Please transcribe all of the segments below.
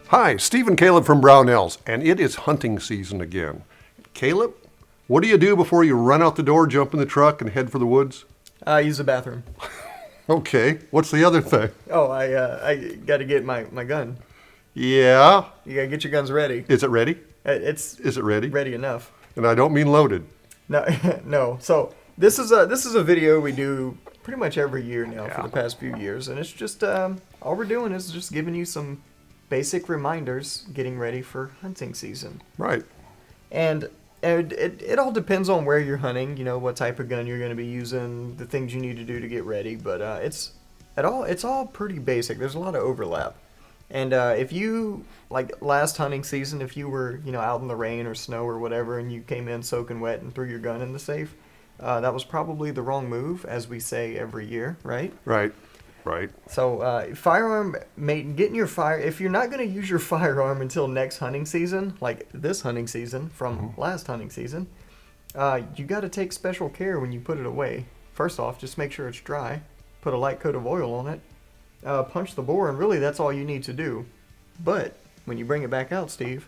Hi, Steve and Caleb from Brownells, and it is hunting season again. Caleb, what do you do before you run out the door, jump in the truck, and head for the woods? Use the bathroom. Okay, what's the other thing? Oh, I got to get my gun. Yeah. You got to get your guns ready. Is it ready? It's Is it ready? ready enough. And I don't mean loaded. No, no. So this is a video we do pretty much every year now for the past few years, and it's just all we're doing is just giving you some basic reminders, getting ready for hunting season. Right. And it all depends on where you're hunting, you know, what type of gun you're going to be using, the things you need to do to get ready. But it's all pretty basic. There's a lot of overlap. And if you, like last hunting season, if you were, you know, out in the rain or snow or whatever, and you came in soaking wet and threw your gun in the safe, that was probably the wrong move, as we say every year, right? Right. Right. So firearm, getting your fire, if you're not going to use your firearm until next hunting season, like this hunting season from last hunting season, you got to take special care when you put it away. First off, just make sure it's dry. Put a light coat of oil on it. Punch the bore, and really that's all you need to do. But when you bring it back out, Steve,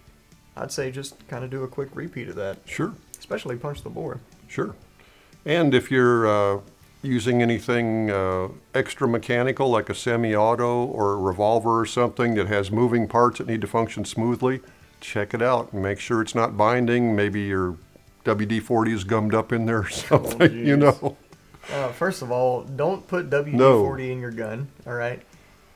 I'd say just kind of do a quick repeat of that. Sure. Especially punch the bore. Sure. And if you're using anything extra mechanical like a semi-auto or a revolver or something that has moving parts that need to function smoothly, check it out and make sure it's not binding. Maybe your WD-40 is gummed up in there or something, you know. First of all, don't put WD-40 in your gun, all right?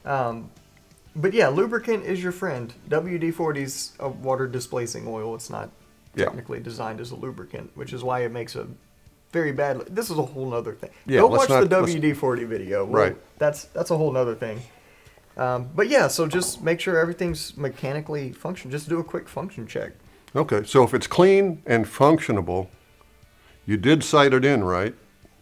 But yeah, lubricant is your friend. WD-40 is a water displacing oil. It's not technically designed as a lubricant, which is why it makes a very bad. This is a whole nother thing. Yeah, don't watch the WD-40 video. Right. That's a whole nother thing. But yeah, so just make sure everything's mechanically functional. Just do a quick function check. Okay, so if it's clean and functionable, you did sight it in, right?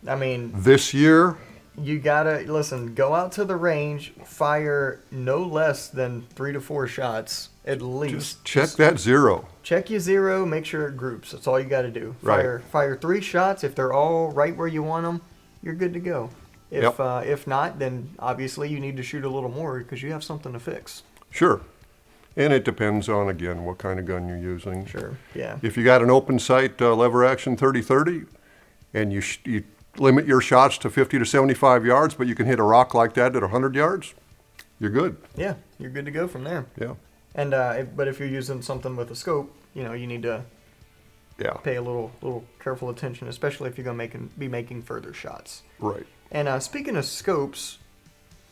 I mean, this year, you gotta listen. Go out to the range, fire no less than 3 to 4 shots at least. Check that zero. Check your zero. Make sure it groups. That's all you got to do. Fire 3 shots. If they're all right where you want them, you're good to go. If not, then obviously you need to shoot a little more because you have something to fix. Sure. And it depends on, again, what kind of gun you're using. Sure. Yeah. If you got an open sight lever action 30-30 and you limit your shots to 50 to 75 yards, but you can hit a rock like that at 100 yards, you're good. Yeah, you're good to go from there. Yeah. And but if you're using something with a scope, you know, you need to pay a little careful attention, especially if you're gonna be making further shots. Right. And speaking of scopes,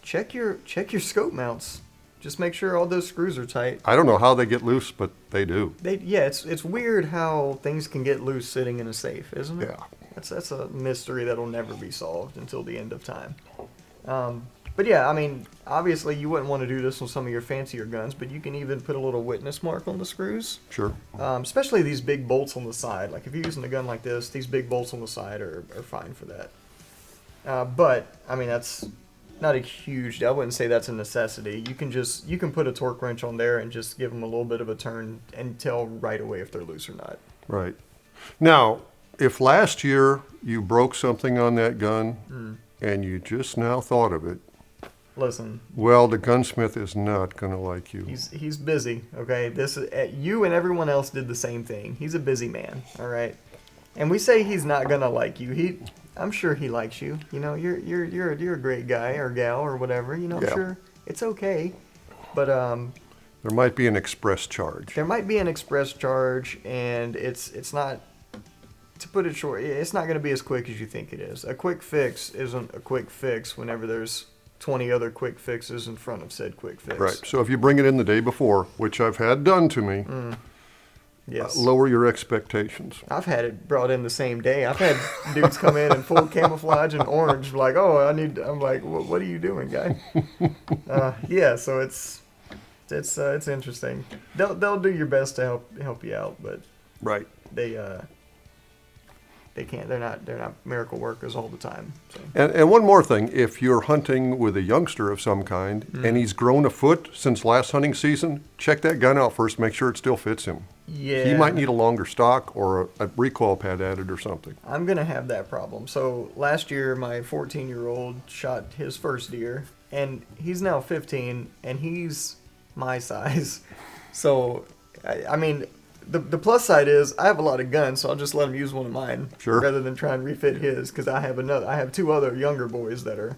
check your scope mounts. Just make sure all those screws are tight. I don't know how they get loose, but they do. It's weird how things can get loose sitting in a safe, isn't it? Yeah. That's a mystery that'll never be solved until the end of time. But yeah, I mean, obviously you wouldn't want to do this on some of your fancier guns, but you can even put a little witness mark on the screws. Sure. Especially these big bolts on the side. Like if you're using a gun like this, these big bolts on the side are fine for that. But I mean, that's not a huge. I wouldn't say that's a necessity. You can put a torque wrench on there and just give them a little bit of a turn and tell right away if they're loose or not. Right. Now, if last year you broke something on that gun and you just now thought of it, listen. Well, the gunsmith is not going to like you. He's busy, okay? This you and everyone else did the same thing. He's a busy man, all right? And we say he's not going to like you. I'm sure he likes you. You know, you're a great guy or gal or whatever. You know, I'm sure it's okay. But there might be an express charge. There might be an express charge, and it's not. To put it short, it's not going to be as quick as you think it is. A quick fix isn't a quick fix whenever there's 20 other quick fixes in front of said quick fix. Right. So if you bring it in the day before, which I've had done to me, yes, lower your expectations. I've had it brought in the same day. I've had dudes come in full camouflage and orange, like, oh, I'm like, what are you doing, guy? Yeah. So it's interesting. They'll do your best to help you out, but right. They can't. They're not miracle workers all the time. So. And one more thing, if you're hunting with a youngster of some kind and he's grown a foot since last hunting season, check that gun out first. Make sure it still fits him. Yeah. He might need a longer stock or a recoil pad added or something. I'm gonna have that problem. So last year, my 14-year-old shot his first deer, and he's now 15, and he's my size. So, I mean, the plus side is I have a lot of guns, so I'll just let him use one of mine Sure. rather than try and refit his because I have two other younger boys that are.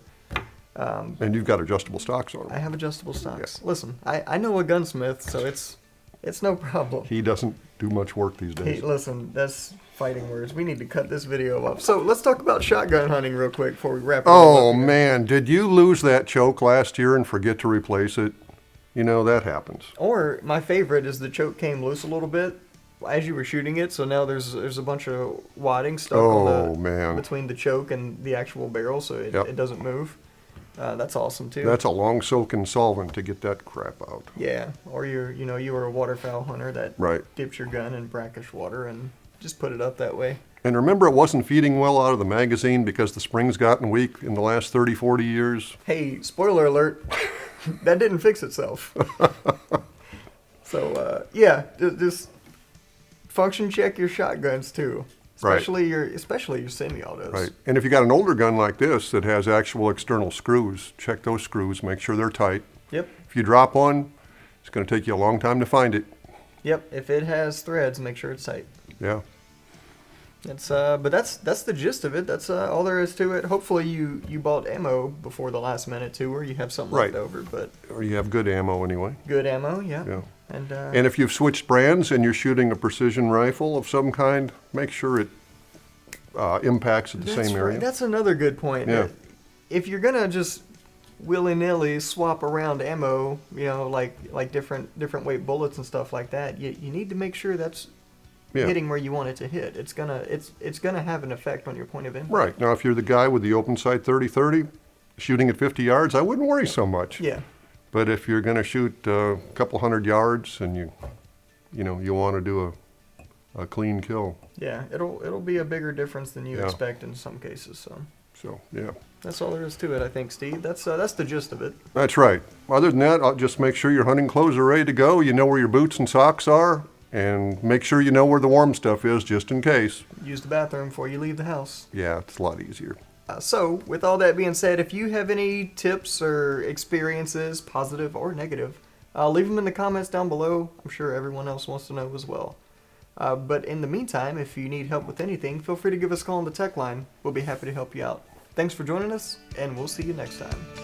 And you've got adjustable stocks on I them. have adjustable stocks. Listen, I know a gunsmith, so it's no problem. He doesn't do much work these Hey, days. listen, that's fighting words. We need to cut this video up. So let's talk about shotgun hunting real quick before we wrap it Oh up. here. man, did you lose that choke last year and forget to replace it? You know, that happens. Or my favorite is the choke came loose a little bit as you were shooting it, so now there's a bunch of wadding stuck Oh, man. between the choke and the actual barrel, so Yep. it doesn't move. That's awesome too. That's a long soaking solvent to get that crap out. Yeah, or you were a waterfowl hunter that Right. dipped your gun in brackish water and just put it up that way. And remember, it wasn't feeding well out of the magazine because the spring's gotten weak in the last 30, 40 years. Hey, spoiler alert, that didn't fix itself. So yeah, just function check your shotguns too, Right. especially your semi-autos. Right. And if you got an older gun like this that has actual external screws, check those screws, make sure they're tight. Yep. If you drop one, it's going to take you a long time to find it. Yep. If it has threads, make sure it's tight. Yeah. But that's the gist of it. That's all there is to it. Hopefully you bought ammo before the last minute too, or you have something Right. left over. But Or you have good ammo anyway. good ammo, yeah. Yeah. And And if you've switched brands and you're shooting a precision rifle of some kind, make sure it impacts at the that's same right. area. That's another good point. Yeah. If you're gonna just willy-nilly swap around ammo, like different weight bullets and stuff like that, you need to make sure that's Yeah. hitting where you want it to hit. It's gonna have an effect on your point of impact. Right. Now, if you're the guy with the open sight 30-30, shooting at 50 yards, I wouldn't worry so much. Yeah. But if you're going to shoot a couple hundred yards and you want to do a clean kill. Yeah. It'll be a bigger difference than you Yeah. expect in some cases. So So, yeah. that's all there is to it, I think, Steve. That's the gist of it. That's right. Other than that, I'll just make sure your hunting clothes are ready to go. You know where your boots and socks are. And make sure you know where the warm stuff is just in case. Use the bathroom before you leave the house. Yeah, it's a lot easier. So, with all that being said, if you have any tips or experiences, positive or negative, leave them in the comments down below. I'm sure everyone else wants to know as well. But in the meantime, if you need help with anything, feel free to give us a call on the tech line. We'll be happy to help you out. Thanks for joining us, and we'll see you next time.